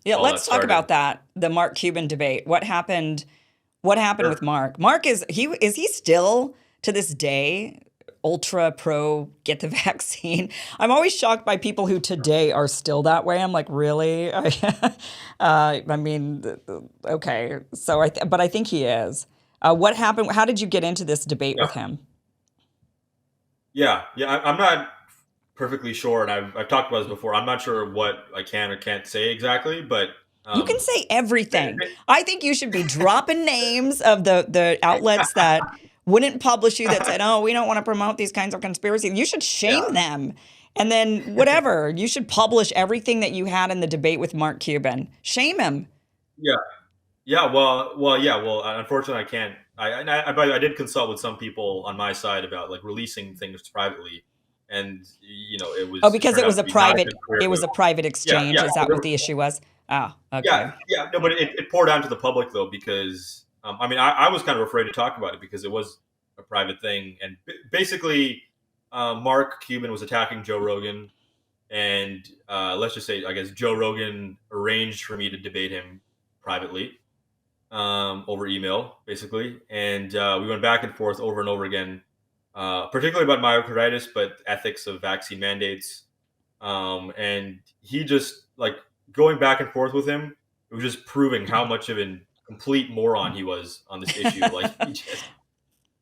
Yeah, all let's that talk started. about that. The Mark Cuban debate. What happened? What happened with Sure. Mark? Mark is he still to this day ultra pro get the vaccine? I'm always shocked by people who today are still that way. I'm like, really? I mean, okay. So but I think he is. What happened? How did you get into this debate Yeah. with him? Yeah. I'm not perfectly sure, and I've talked about this before. I'm not sure what I can or can't say exactly, but You can um, say th- everything. th- I think you should be dropping names of the outlets that wouldn't publish you that said, "Oh, we don't want to promote these kinds of conspiracies." You should yeah, shame them. And then whatever, you should publish everything that you had in the debate with Mark Cuban. Shame him. yeah, yeah. Yeah. Well, unfortunately, I can't. But I did consult with some people on my side about like releasing things privately, and Oh, it because turned out to be not a good career it was move. a private Yeah, exchange. yeah. Is that what the issue was? Oh, okay. Yeah. No, but it poured out to the public though because I mean I was kind of afraid to talk about it because it was a private thing, and basically Mark Cuban was attacking Joe Rogan, and let's just say I guess Joe Rogan arranged for me to debate him privately over email, basically, and we went back and forth over and over again, particularly about myocarditis, but ethics of vaccine mandates, and he just like going back and forth with him. It was just proving how much of a complete moron he was on this issue. Like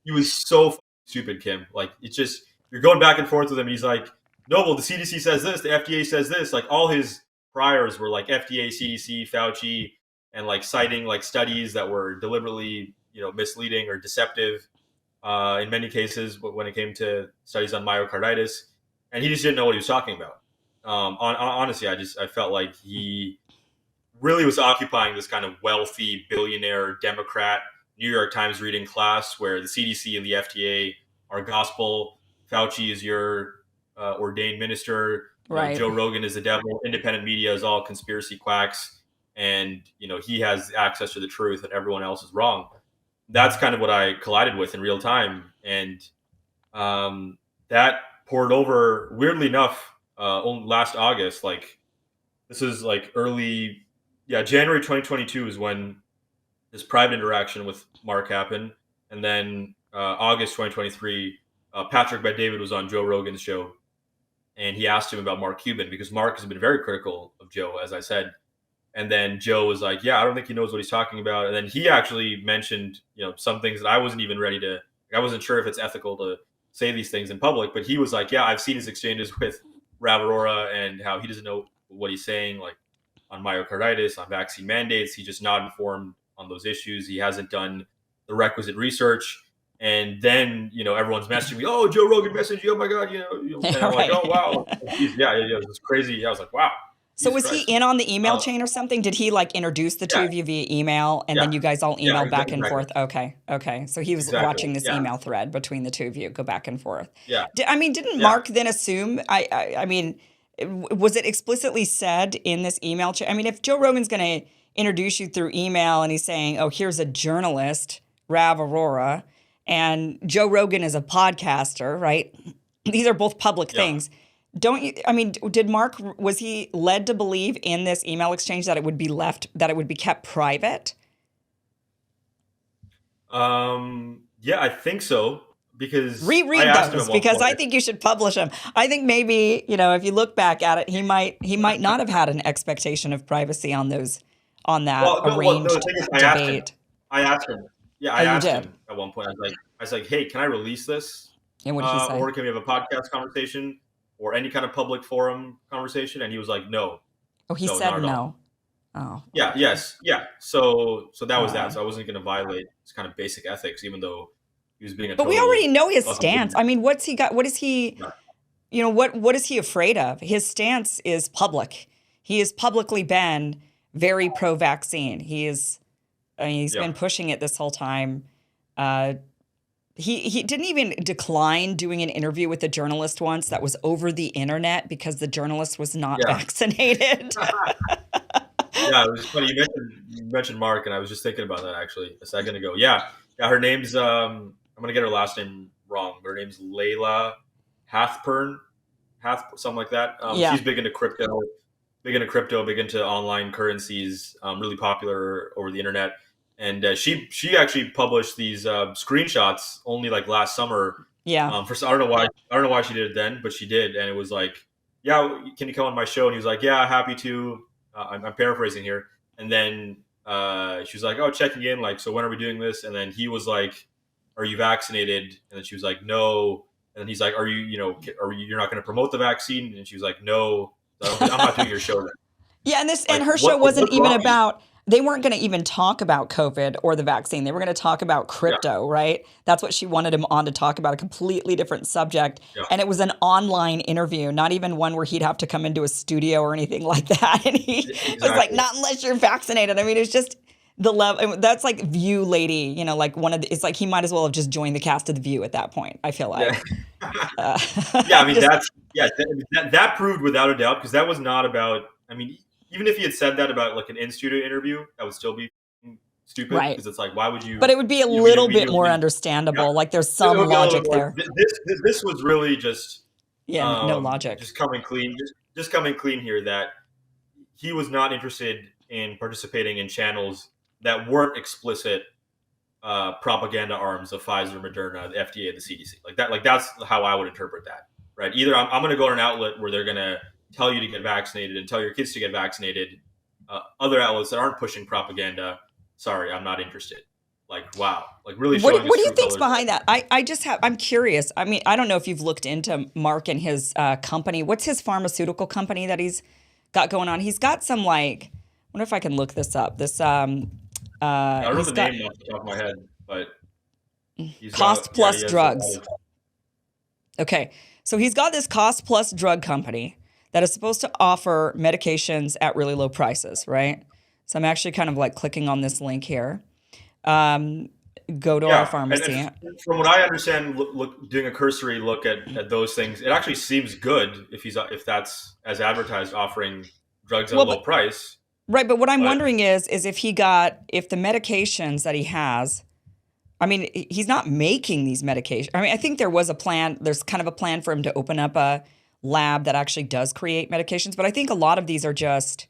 he was so stupid, Kim. Like it's just you're going back and forth with him, and he's like, "No, well, the CDC says this, the FDA says this." Like all his priors were like FDA, CDC, Fauci, and like citing like studies that were deliberately misleading or deceptive in many cases when it came to studies on myocarditis, and he just didn't know what he was talking about. Honestly, I felt like he really was occupying this kind of wealthy billionaire Democrat New York Times reading class where the CDC and the FDA are gospel. Fauci is your ordained minister. Right. Joe Rogan is the devil. Independent media is all conspiracy quacks, and he has access to the truth, and everyone else is wrong. That's kind of what I collided with in real time, and um, that poured over. Weirdly enough, last August, like this is like early, yeah, January 2022 is when this private interaction with Mark happened, and then August 2023, Patrick Bet David was on Joe Rogan's show, and he asked him about Mark Cuban because Mark has been very critical of Joe, as I said. And then Joe was like, "Yeah, I don't think he knows what he's talking about." And then he actually mentioned, some things that I wasn't even ready to. I wasn't sure if it's ethical to say these things in public, but he was like, "Yeah, I've seen his exchanges with Rav Arora and how he doesn't know what he's saying, like on myocarditis, on vaccine mandates. He's just not informed on those issues. He hasn't done the requisite research." And then everyone's messaging me, "Oh, Joe Rogan messaged you. Oh my god, and I'm like, Right. "Oh wow, yeah, it's crazy." I was like, "Wow, So Jesus was he Christ." in on the email Um, chain or something? Did he like introduce the two yeah, of you via email and yeah, then you guys all yeah, emailed back and exactly, forth? Okay. Okay. So he was exactly. watching this Yeah, email thread between the two of you go back and forth. yeah, I mean, didn't yeah. Mark then assume I mean, was it explicitly said in this email chain? I mean, if Joe Rogan's going to introduce you through email and he's saying, "Oh, here's a journalist, Rav Arora," and Joe Rogan is a podcaster, right? These are both public Yeah. things. Don't you? I mean, did Mark, was he led to believe in this email exchange that that it would be kept private? Yeah, I think so because I Reread asked him at those one because point. I think you should publish them. I think maybe, if you look back at it, he might not have had an expectation of privacy on that Well, no. The arranged thing is, I asked him. debate. I asked him. Yeah, Oh, I you asked did. him at one point. I was like, "Hey, can I release this, And what did he say? or can we have a podcast conversation or any kind of public forum conversation?" And he was like, "No, Oh, he no, not said at all." no. Oh, Yeah, okay. yes, yeah. So that was that. Uh, So I wasn't going to violate his kind of basic ethics, even though he was being a but we already total know his fucking stance. idiot. I mean, what's he got? What is he? Yeah, What is he afraid of? His stance is public. He has publicly been very pro-vaccine. I mean, he's yeah, been pushing it this whole time. Uh, he didn't even decline doing an interview with a journalist once that was over the internet because the journalist was not yeah. vaccinated. Yeah, it was funny. You mentioned Mark, and I was just thinking about that actually a second ago. Yeah, yeah. Her name's I'm gonna get her last name wrong. But her name's Layla Hathpern, something like that. Yeah. She's big into crypto. big into crypto, big into online currencies, really popular over the internet. And she actually published these screenshots only like last summer. Yeah. I don't know why she did it then, but she did, and it was like, yeah, can you come on my show? And he was like, yeah, happy to. I'm paraphrasing here, and then she was like, oh, checking in, like, so when are we doing this? And then he was like, are you vaccinated? And then she was like, no. And then he's like, are you, you're not going to promote the vaccine? And she was like, no, I'm not doing your show then. Yeah, and Like, her show wasn't what's even wrong with you? about, they weren't going to even talk about COVID or the vaccine. They were going to talk about Yeah, crypto, right? That's what she wanted him on to talk about, a completely different subject. yeah, And it was an online interview, not even one where he'd have to come into a studio or anything like that. And he was like, exactly. not unless you're vaccinated. I mean, it's just the level. That's like View lady, like it's like he might as well have just joined the cast of The View at that point, I feel Yeah. like. Uh, Yeah, I mean just, that proved without a doubt, because that was not about. I mean, even if he had said that about like an in studio interview, that would still be stupid, right. because it's like, why would you? But it would be a You know, we little didn't. bit more Yeah, understandable. Like there's it some would be a little logic bit more. there. This was really just Yeah, no logic. just coming clean. Just coming clean here that he was not interested in participating in channels that weren't explicit propaganda arms of Pfizer, Moderna, the FDA, the CDC. Like that. Like that's how I would interpret that. Right. Either I'm going to go to an outlet where they're going to tell you to get vaccinated and tell your kids to get vaccinated. Other outlets that aren't pushing propaganda, sorry, I'm not interested. Like, wow, like really What showing what his do you true think's colors there. behind that? I'm curious. I mean, I don't know if you've looked into Mark and his company. What's his pharmaceutical company that he's got going on? He's got some like. I wonder if I can look this up. I don't know He's the got name off the top of my head, but he's got Cost yeah, Plus he has a lot Drugs. of Okay, so he's got this Cost Plus drug company that is supposed to offer medications at really low prices, right? So I'm actually kind of like clicking on this link here. Um, Go to our yeah. And pharmacy. from what I understand, doing a cursory look at those things, it actually seems good if that's as advertised, offering drugs at a Well, low price. right, but what I'm But wondering is if the medications that he has, I mean, he's not making these medications. I mean, I think there was a plan, there's kind of a plan for him to open up a lab that actually does create medications, but I think a lot of these are just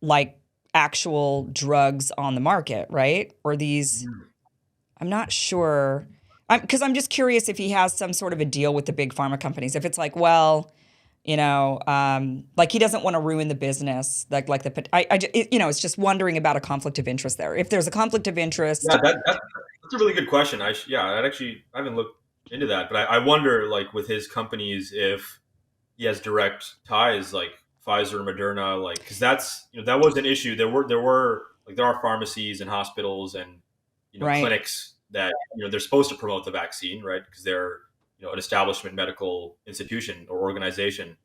like actual drugs on the market, right? Or these, I'm not sure. Because I'm just curious if he has some sort of a deal with the big pharma companies. If it's like, well, like he doesn't want to ruin the business, it's just wondering about a conflict of interest there. If there's a conflict of yeah, interest, that's a really good question. I haven't looked into that, but I wonder, like, with his companies, if he has direct ties, like Pfizer, Moderna, like, because that's that was an issue. There are pharmacies and hospitals and right? clinics that they're supposed to promote the vaccine, right? Because they're an establishment medical institution or organization.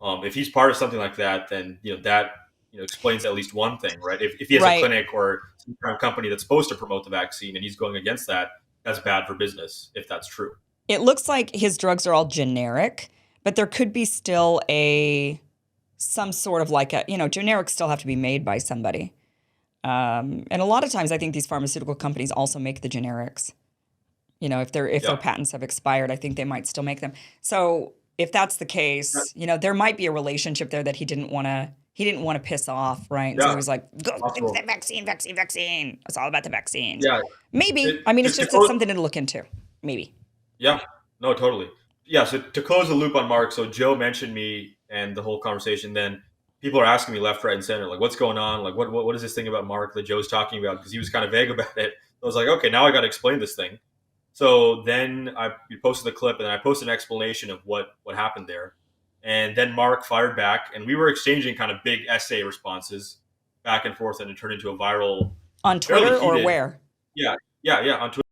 If he's part of something like that, then that explains at least one thing, right? If he has a Right. clinic or some kind of company that's supposed to promote the vaccine and he's going against that, that's bad for business. If that's true, It looks like his drugs are all generic, but there could be still some sort of like generics still have to be made by somebody. And a lot of times I think these pharmaceutical companies also make the generics. If their yeah. patents have expired, I think they might still make them. So if that's the Yeah, case, there might be a relationship there that he didn't want to piss off, right? And so he yeah, was like, "Go get possible. that vaccine, vaccine, vaccine." It's all about the vaccine. Yeah, Maybe. I mean, it's to just close, something to look into. Maybe. yeah, no, totally. Yeah, so to close the loop on Mark, so Joe mentioned me and the whole conversation. Then people are asking me left, right, and center, like, what's going on? Like, what is this thing about Mark that Joe's talking about? Because he was kind of vague about it. I was like, okay, now I got to explain this thing. So then we posted the clip, and then I posted an explanation of what happened there. And then Mark fired back, and we were exchanging kind of big essay responses back and forth, and it turned into a viral, On fairly Twitter or heated. where? Yeah, yeah, on Twitter.